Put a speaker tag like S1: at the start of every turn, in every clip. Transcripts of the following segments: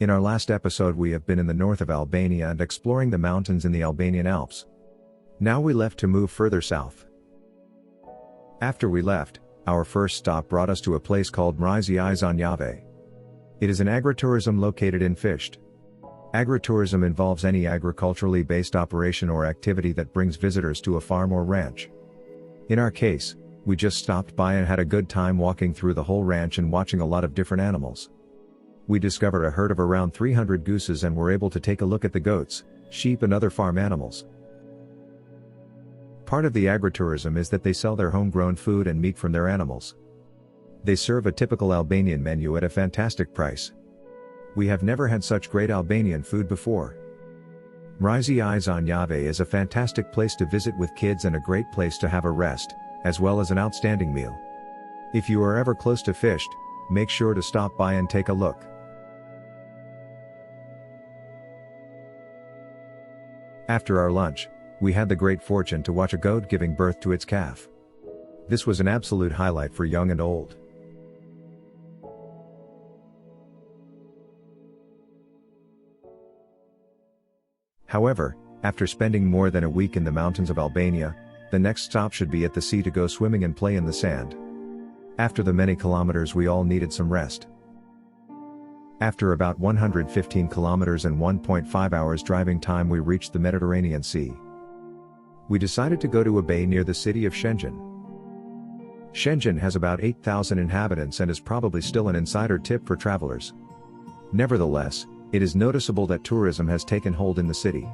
S1: In our last episode we have been in the north of Albania and exploring the mountains in the Albanian Alps. Now we left to move further south. After we left, our first stop brought us to a place called Mrizi I Zanjave. It is an agritourism located in Fisht. Agritourism involves any agriculturally based operation or activity that brings visitors to a farm or ranch. In our case, we just stopped by and had a good time walking through the whole ranch and watching a lot of different animals. We discovered a herd of around 300 gooses and were able to take a look at the goats, sheep and other farm animals. Part of the agritourism is that they sell their homegrown food and meat from their animals. They serve a typical Albanian menu at a fantastic price. We have never had such great Albanian food before. Mrizi I Zanjave is a fantastic place to visit with kids and a great place to have a rest, as well as an outstanding meal. If you are ever close to Fisht, make sure to stop by and take a look. After our lunch, we had the great fortune to watch a goat giving birth to its calf. This was an absolute highlight for young and old. However, after spending more than a week in the mountains of Albania, the next stop should be at the sea to go swimming and play in the sand. After the many kilometers we all needed some rest. After about 115 kilometers and 1.5 hours driving time we reached the Mediterranean Sea. We decided to go to a bay near the city of Shenzhen. Shenzhen has about 8,000 inhabitants and is probably still an insider tip for travelers. Nevertheless, it is noticeable that tourism has taken hold in the city.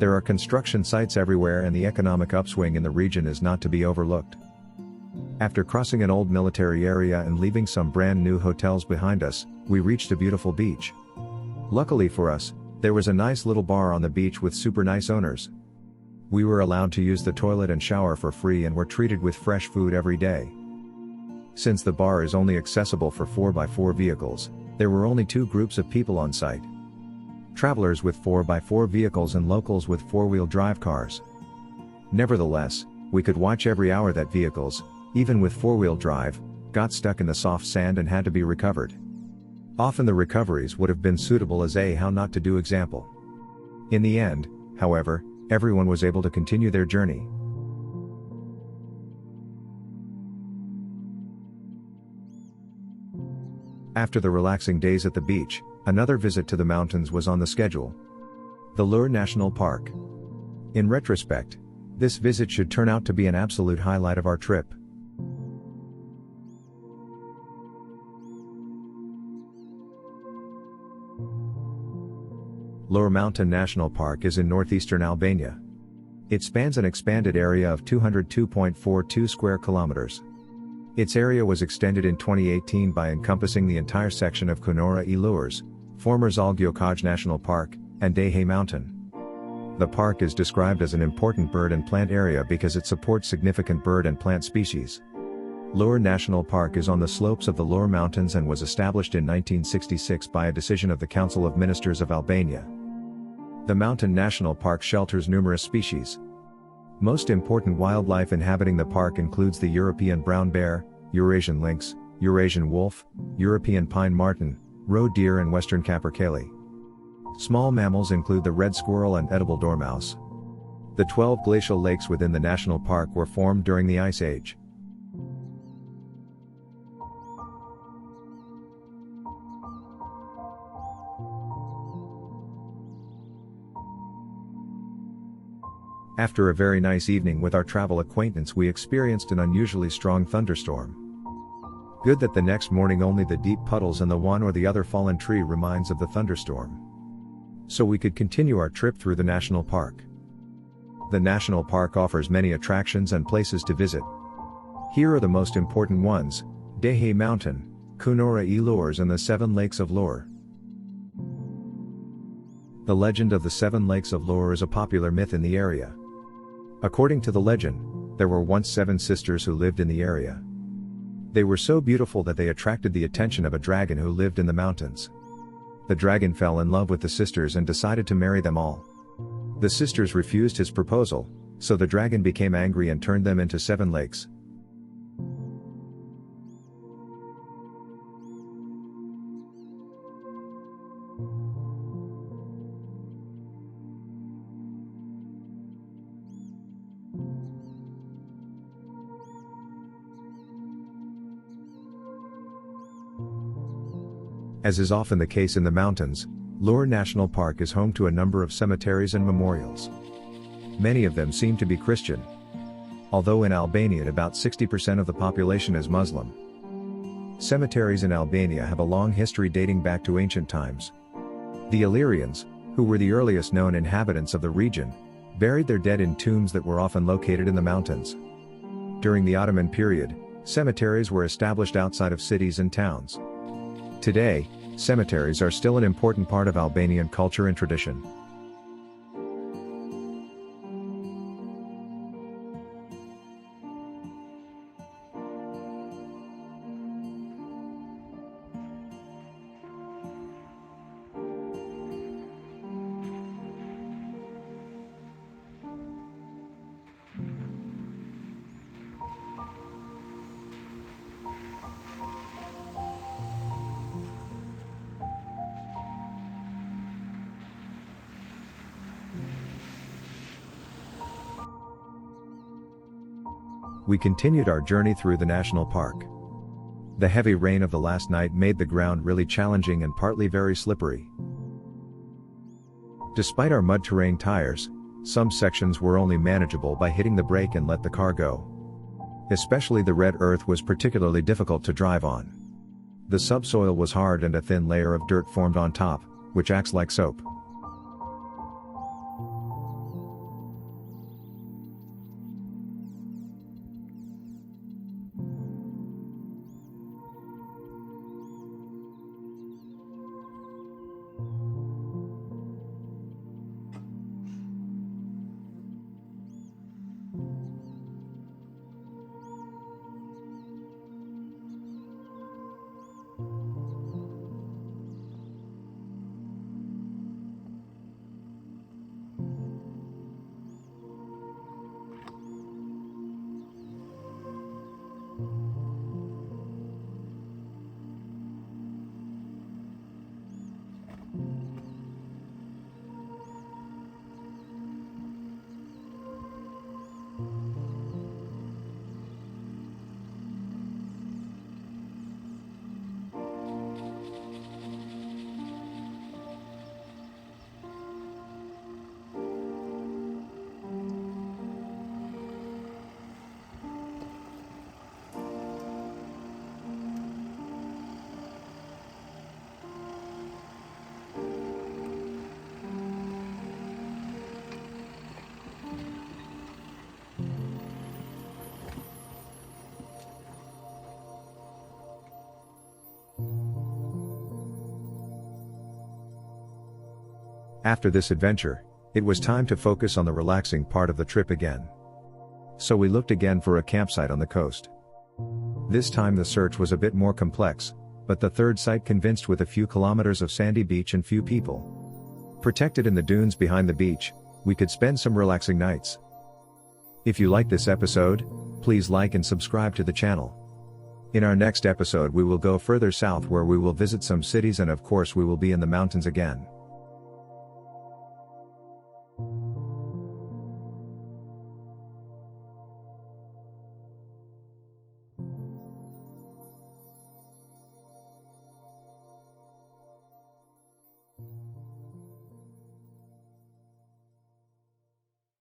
S1: There are construction sites everywhere and the economic upswing in the region is not to be overlooked. After crossing an old military area and leaving some brand new hotels behind us, we reached a beautiful beach. Luckily for us, there was a nice little bar on the beach with super nice owners. We were allowed to use the toilet and shower for free and were treated with fresh food every day. Since the bar is only accessible for 4x4 vehicles, there were only two groups of people on site. Travelers with 4x4 vehicles and locals with four-wheel drive cars. Nevertheless, we could watch every hour that vehicles, even with four-wheel drive, got stuck in the soft sand and had to be recovered. Often the recoveries would have been suitable as a how not to do example. In the end, however, everyone was able to continue their journey. After the relaxing days at the beach, another visit to the mountains was on the schedule. The Lur National Park. In retrospect, this visit should turn out to be an absolute highlight of our trip. Lur Mountain National Park is in northeastern Albania. It spans an expanded area of 202.42 square kilometers. Its area was extended in 2018 by encompassing the entire section of Kunora I Lures, former Zalgjokaj National Park, and Dehe Mountain. The park is described as an important bird and plant area because it supports significant bird and plant species. Lur National Park is on the slopes of the Lur Mountains and was established in 1966 by a decision of the Council of Ministers of Albania. The Mountain National Park shelters numerous species. Most important wildlife inhabiting the park includes the European brown bear, Eurasian lynx, Eurasian wolf, European pine marten, roe deer and western capercaillie. Small mammals include the red squirrel and edible dormouse. The 12 glacial lakes within the national park were formed during the Ice Age. After a very nice evening with our travel acquaintance we experienced an unusually strong thunderstorm. Good that the next morning only the deep puddles and the one or the other fallen tree reminds of the thunderstorm. So we could continue our trip through the national park. The national park offers many attractions and places to visit. Here are the most important ones: Dehe Mountain, Kunora I Lures and the Seven Lakes of Lur. The legend of the Seven Lakes of Lur is a popular myth in the area. According to the legend, there were once 7 sisters who lived in the area. They were so beautiful that they attracted the attention of a dragon who lived in the mountains. The dragon fell in love with the sisters and decided to marry them all. The sisters refused his proposal, so the dragon became angry and turned them into 7 lakes. As is often the case in the mountains, Lur National Park is home to a number of cemeteries and memorials. Many of them seem to be Christian. Although in Albania about 60% of the population is Muslim. Cemeteries in Albania have a long history dating back to ancient times. The Illyrians, who were the earliest known inhabitants of the region, buried their dead in tombs that were often located in the mountains. During the Ottoman period, cemeteries were established outside of cities and towns. Today, cemeteries are still an important part of Albanian culture and tradition. We continued our journey through the national park. The heavy rain of the last night made the ground really challenging and partly very slippery. Despite our mud terrain tires, some sections were only manageable by hitting the brake and let the car go. Especially the red earth was particularly difficult to drive on. The subsoil was hard and a thin layer of dirt formed on top, which acts like soap. After this adventure, it was time to focus on the relaxing part of the trip again. So we looked again for a campsite on the coast. This time the search was a bit more complex, but the third site convinced with a few kilometers of sandy beach and few people. Protected in the dunes behind the beach, we could spend some relaxing nights. If you like this episode, please like and subscribe to the channel. In our next episode we will go further south where we will visit some cities and of course we will be in the mountains again.